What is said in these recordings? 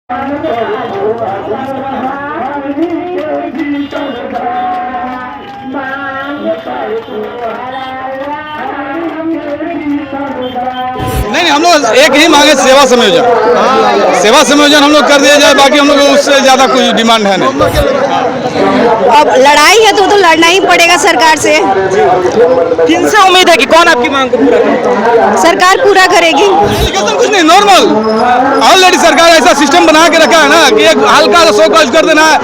नहीं, हम लोग एक ही मांगे सेवा संयोजन। सेवा संयोजन हम लोग कर दिया जाए, बाकी हम लोग उससे ज्यादा कोई डिमांड है नहीं। अब लड़ाई है तो लड़ना ही पड़ेगा सरकार से। किनसे उम्मीद है कि कौन आपकी मांग को पूरा करेगा? सरकार पूरा करेगी। कुछ नहीं, नॉर्मल ऑलरेडी सरकार ऐसा सिस्टम बना के रखा है ना कि एक हल्का सा 100 कॉल कर देना है,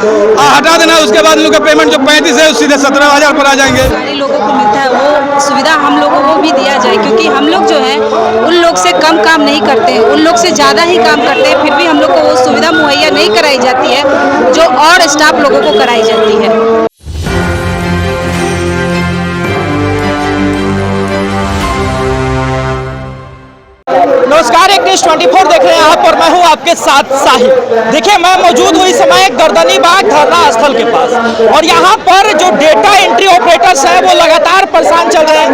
हटा देना है, उसके बाद लोग का पेमेंट जो 35 है सीधे 17,000 पर आ जाएंगे। सारे लोगों को मिलता है वो सुविधा हम लोगों को भी दिया जाए, क्योंकि हम लोग जो है उन लोग से कम काम नहीं करते, उन लोग से ज़्यादा ही काम करते हैं, फिर भी हम लोग को वो सुविधा मुहैया नहीं कराई जाती है जो और स्टाफ लोगों को कराई जाती है। नमस्कार, एक न्यूज़ 24 देख रहे हैं आप और मैं हूं आपके साथ साहिब। देखिए, मैं मौजूद हूं इस समय गर्दनीबाग धरना स्थल के पास और यहां पर जो डेटा एंट्री ऑपरेटर्स हैं वो लगातार परेशान चल रहे हैं।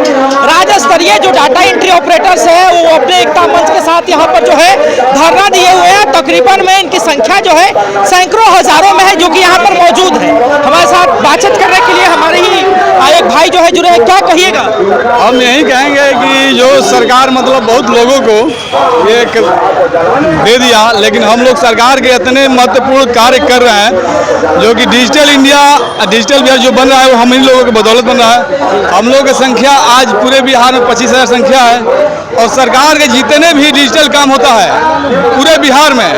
राज्य स्तरीय जो डाटा एंट्री ऑपरेटर्स हैं वो अपने एकता मंच के साथ यहां पर जो है धरना दिए हुए हैं। तकरीबन में इनकी संख्या जो है सैकड़ों हजारों में है जो कि यहाँ पर मौजूद है। हमारे साथ बातचीत करने के लिए हमारे ही एक भाई जो है जुड़े हैं, क्या कहिएगा? हम यही कहेंगे कि जो सरकार मतलब बहुत लोगों को ये दे दिया, लेकिन हम लोग सरकार के इतने महत्वपूर्ण कार्य कर रहे हैं जो कि डिजिटल इंडिया, डिजिटल बिहार जो बन रहा है वो हम इन लोगों की बदौलत बन रहा है। हम लोगों की संख्या आज पूरे बिहार में 25,000 संख्या है और सरकार के जितने भी डिजिटल काम होता है पूरे बिहार में,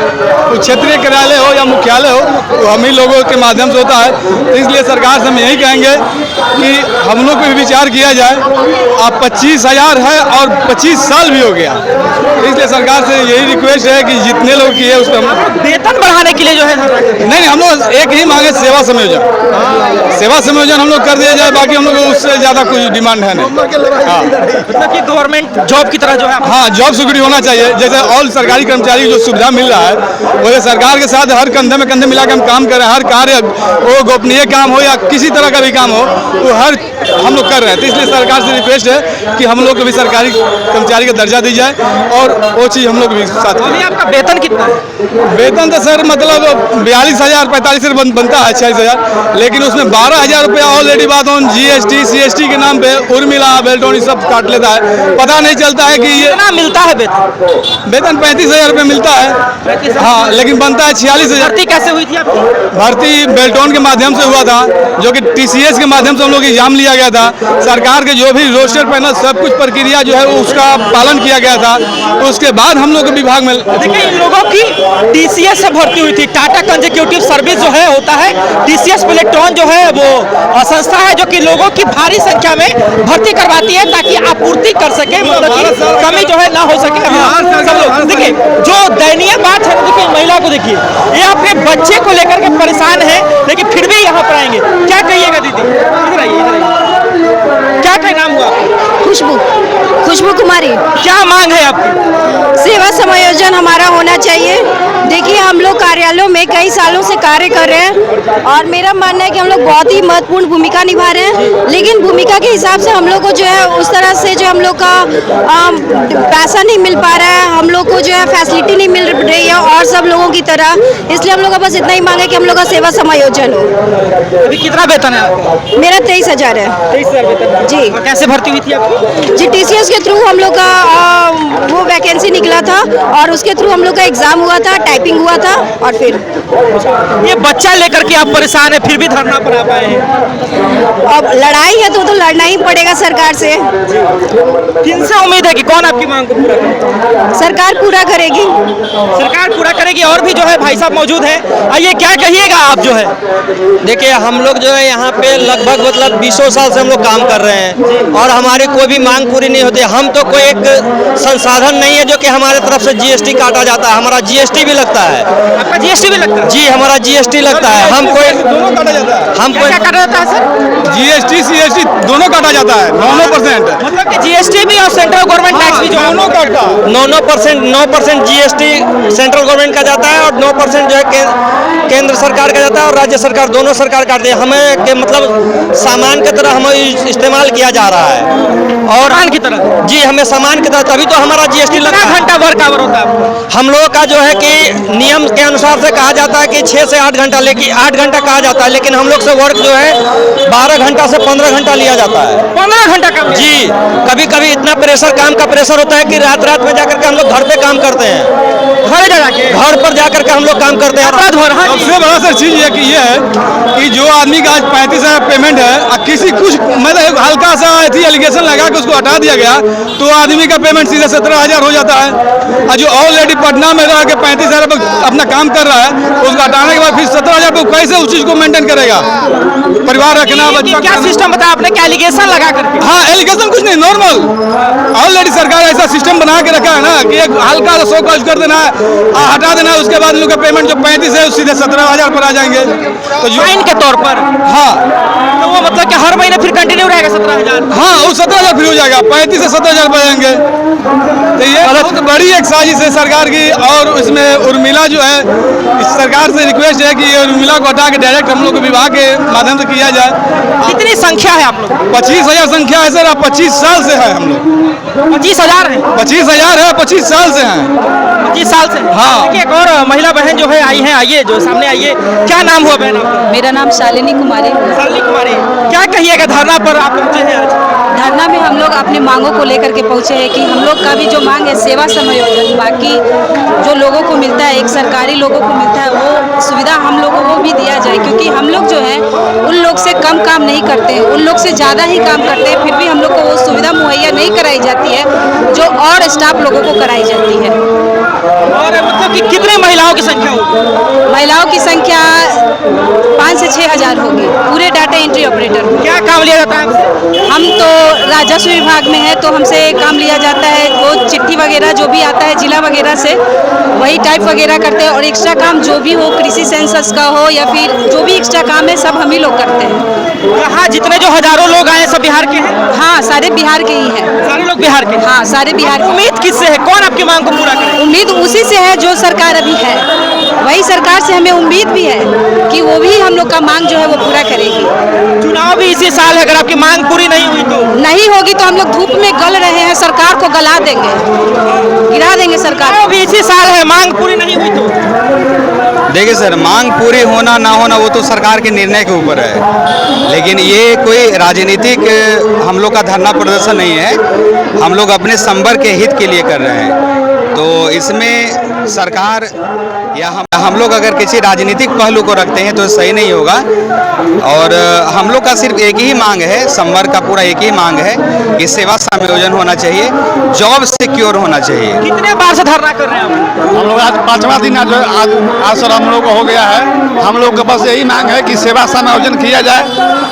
वो क्षेत्रीय कार्यालय हो या मुख्यालय हो, वो हम ही लोगों के माध्यम से होता है। तो इसलिए सरकार से हम यही कहेंगे कि हम लोग को भी विचार किया जाए। अब 25,000 है और 25 साल भी हो गया, इसलिए सरकार से यही रिक्वेस्ट है कि जितने लोग किए उस पर वेतन बढ़ाने के लिए जो है नहीं, हम लोग एक ही मांगे सेवा संयोजन। सेवा संयोजन हम लोग कर दिया जाए, बाकी हम लोग उससे ज्यादा कोई डिमांड है नहीं। मतलब कि गवर्नमेंट जॉब की तरह जो है, हाँ, जॉब सिक्योरिटी होना चाहिए। जैसे ऑल सरकारी कर्मचारी जो सुविधा मिल रहा है वैसे सरकार के साथ हर कंधे में कंधे मिला के हम काम कर रहे हैं। हर कार्य वो गोपनीय काम हो या किसी तरह का भी काम हो वो हर हम लोग कर रहे हैं। तो इसलिए सरकार से रिक्वेस्ट है कि हम लोग को भी सरकारी कर्मचारी का दर्जा दी जाए और वो चीज़ हम लोग भी साथ में। आपका वेतन कितना है? वेतन तो सर मतलब 42,000 45,000 बनता है, 46,000, लेकिन उसमें 12,000 रुपया ऑलरेडी बात ऑन GST CST के नाम पे उर्मिला बेल्टोन सब काट लेता है। पता नहीं चलता है कि ये कितना मिलता है वेतन? वेतन 35,000 रुपये मिलता है, हाँ, लेकिन बनता है 46,000। भर्ती कैसे हुई थी आपकी? भर्ती बेल्टोन के माध्यम से हुआ था, जो कि TCS के माध्यम से हम लोग एग्जाम लिया गया था। सरकार के जो भी रोस्टर पैनल सब कुछ प्रक्रिया जो है उसका पालन किया गया था, उसके बाद हम लोग के विभाग में। देखिए, इन लोगों की TCS से भर्ती हुई थी। टाटा कंजेक्यूटिव सर्विस जो है होता है, TCS इलेक्ट्रॉन जो है वो संस्था है जो कि लोगों की भारी संख्या में भर्ती करवाती है ताकि आपूर्ति कर सके, मतलब कि कमी जो है ना हो सके। सब लोग देखिए, जो दयनीय बात है, देखिए महिला को देखिए, ये अपने बच्चे को लेकर के परेशान है लेकिन फिर भी यहाँ पर आएंगे। क्या कहिएगा दीदी? इधर आइए, इधर आइए। क्या नाम हुआ? खुशबू कुमारी। क्या मांग है आपकी? सेवा समायोजन हमारा होना चाहिए। देखिए, हम लोग कार्यालयों में कई सालों से कार्य कर रहे हैं और मेरा मानना है कि हम लोग बहुत ही महत्वपूर्ण भूमिका निभा रहे हैं, लेकिन भूमिका के हिसाब से हम लोग को जो है उस तरह से जो हम लोग का पैसा नहीं मिल पा रहा है, हम लोग को जो है फैसिलिटी नहीं मिल रही है और सब लोगों की तरह। इसलिए हम लोग का बस इतना ही मांगे कि हम लोग का सेवा समायोजन हो। अभी कितना वेतन है आपका? मेरा 23,000 है। 23,000 वेतन जी। और कैसे भर्ती हुई थी आपकी? जी, TCS के थ्रू हम लोग का वो वैकेंसी निकला था और उसके थ्रू हम लोग का एग्जाम हुआ था, टाइपिंग हुआ था और फिर ये बच्चा लेकर के आप परेशान है फिर भी धरना पर आ पाए हैं। अब लड़ाई है तो लड़ना ही पड़ेगा सरकार से। किनसे उम्मीद है कि कौन आपकी मांग को पूरा करेगा? सरकार पूरा करेगी। सरकार पूरा करेगी। और भी जो है भाई साहब मौजूद है, आइए, क्या कहिएगा आप जो है? देखिए, हम लोग जो है यहाँ पे लगभग मतलब 20 साल से हम लोग काम कर रहे हैं और हमारी कोई भी मांग पूरी नहीं होती। हम तो कोई एक संसाधन नहीं है जो कि हमारे तरफ से GST काटा जाता है। हमारा GST भी लगता है। आपका GST भी लगता है? जी, हमारा GST लगता है। हम कोई दोनों काटा जाता है। हम क्या काटा जाता है सर? GST CST दोनों काटा जाता है 9%। मतलब कि GST भी और सेंट्रल गवर्नमेंट टैक्स भी जो है दोनों काटा 9% GST सेंट्रल गवर्नमेंट का जाता है और 9% जो है केंद्र सरकार का जाता है और राज्य सरकार, दोनों सरकार काटती है। हमें के मतलब सामान की तरह हमें इस्तेमाल किया जा रहा है और सामान की तरह। जी, हमें सामान की तरह, तभी तो हमारा GST लगता है। घंटा वर्क आवर होता है हम लोगों का जो है कि नियम के अनुसार अनुसार से कहा जाता है कि 6 से 8 घंटा, लेकिन 8 घंटा कहा जाता है, लेकिन हम लोग से वर्क जो है 12 घंटा से 15 घंटा लिया जाता है। 15 घंटा काम? जी, कभी कभी इतना प्रेशर, काम का प्रेशर होता है कि रात रात में जाकर के हम लोग घर पे काम करते हैं, घर पर जाकर के हम लोग काम करते हैं। सबसे बड़ा सर चीज ये है कि जो आदमी का आज 35,000 पेमेंट है और किसी कुछ मतलब हल्का सा ऐसी एलिगेशन लगा के उसको हटा दिया गया तो आदमी का पेमेंट सीधे 17,000 हो जाता है। और जो ऑलरेडी पटना में रह के 35,000 अपना काम कर रहा है उसको हटाने के बाद फिर 17,000 कैसे उस चीज को मेंटेन करेगा, परिवार रखना, बच्चा क्या सिस्टम बताया आपने? क्या एलिगेशन लगा करके? हाँ, एलिगेशन कुछ नहीं, नॉर्मल ऑलरेडी सरकार ऐसा सिस्टम बना के रखा है ना कि एक हल्का सा 100 कॉल कर देना है और हटा देना है, उसके बाद लोग का पेमेंट जो 35 है सीधे 17,000 पर आ जाएंगे। तो फाइन के तौर पर? हाँ, तो वो मतलब कि हर महीने फिर कंटिन्यू रहेगा 17,000? हाँ, वो 17,000 फिर हो जाएगा, 35 से 17,000 पर जाएंगे। तो ये बहुत बड़ी एक साजिश है सरकार की। और इसमें उर्मिला जो है, इस सरकार से रिक्वेस्ट है कि उर्मिला को हटा के डायरेक्ट हम लोग को विभाग के माध्यम से किया जाए। कितनी संख्या है आप लोग? 25,000 संख्या है सर, 25 साल से है हम लोग। 25,000 है? 25,000 है, 25 साल से हैं। 25 साल से? हाँ। देखिए, एक और महिला बहन जो है आई है, आइए जो सामने आइए। क्या नाम हुआ बहन आपका? मेरा नाम शालिनी कुमारी। शालिनी कुमारी, क्या कहिएगा धरना पर आप पहुंचे हैं आज? धरना में हम लोग अपने मांगों को लेकर के पहुंचे हैं कि हम लोग का भी जो मांग है सेवा समायोजन, बाकी जो लोगों को मिलता है, एक सरकारी लोगों को मिलता है, वो सुविधा हम लोगों को भी दिया जाए, क्योंकि हम लोग जो है उन लोग से कम काम नहीं करते हैं, उन लोग से ज़्यादा ही काम करते हैं, फिर भी हम लोग को वो सुविधा मुहैया नहीं कराई जाती है जो और स्टाफ लोगों को कराई जाती है। और मतलब कि कितने महिलाओं की संख्या होगी? महिलाओं की संख्या 5 से 6 हज़ार होगी, पूरे डाटा एंट्री ऑपरेटर। क्या काम लिया जाता है? हम तो राजस्व विभाग में है, तो हमसे काम लिया जाता है, वो चिट्ठी वगैरह जो भी आता है जिला वगैरह से वही टाइप वगैरह करते हैं, और एक्स्ट्रा काम जो भी हो, कृषि सेंसस का हो या फिर जो भी एक्स्ट्रा काम है सब हम ही लोग करते हैं। यहाँ जितने जो हजारों लोग आए सब बिहार के हैं? हाँ, सारे बिहार के ही हैं। सारे लोग बिहार के? हाँ, सारे बिहार के। उम्मीद किससे है? कौन आपकी मांग को पूरा करे? उम्मीद उसी से है जो सरकार अभी है, वही सरकार से हमें उम्मीद भी है कि वो भी हम लोग का मांग जो है वो पूरा करेगी। चुनाव भी इसी साल है, अगर आपकी मांग पूरी नहीं हुई तो? नहीं होगी तो हम लोग धूप में गल रहे हैं, सरकार को गला देंगे, गिरा देंगे सरकार चुनाव को। भी इसी साल है, मांग पूरी नहीं हुई तो? देखिए सर, मांग पूरी होना ना होना वो तो सरकार के निर्णय के ऊपर है, लेकिन ये कोई राजनीतिक हम लोग का धरना प्रदर्शन नहीं है। हम लोग अपने संवर्ग के हित के लिए कर रहे हैं। तो इसमें सरकार या हम लोग अगर किसी राजनीतिक पहलू को रखते हैं तो सही नहीं होगा। और हम लोग का सिर्फ एक ही मांग है, संवर्ग का पूरा एक ही मांग है कि सेवा समायोजन होना चाहिए, जॉब सिक्योर होना चाहिए। कितने बार से धरना कर रहे हैं आप? हम लोग आज 5वां दिन आज सर हम लोग को हो गया है। हम लोग का बस यही मांग है कि सेवा समायोजन किया जाए,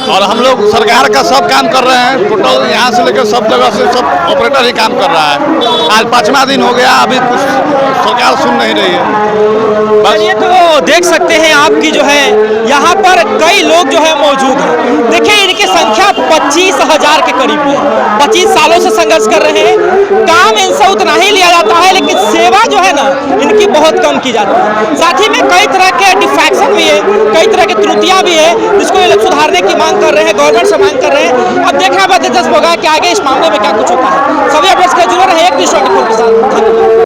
और हम लोग सरकार का सब काम कर रहे हैं, टोटल यहाँ से लेकर सब जगह से सब ऑपरेटर ही काम कर रहा है। आज 5वां दिन हो गया, अभी कुछ सरकार सुन नहीं रही है। बस ये तो देख सकते हैं आपकी जो है यहाँ पर कई लोग जो है मौजूद हैं। देखिए, इनकी संख्या 25,000 के करीब है। 25 सालों से संघर्ष कर रहे हैं। काम इनसे उतना ही लिया जाता है, लेकिन सेवा जो है ना इनकी बहुत कम की जाती है। साथ ही में कई तरह के डिफेक्शन भी है, कई तरह की त्रुटियां भी है, जिसको ये लोग सुधारने की मांग कर रहे हैं, गवर्नमेंट से मांग कर रहे हैं। अब देखना दिलचस्प होगा कि आगे इस मामले में क्या कुछ होता है। सभी अपडेट्स के जुड़े रहे एक दूसरे के साथ।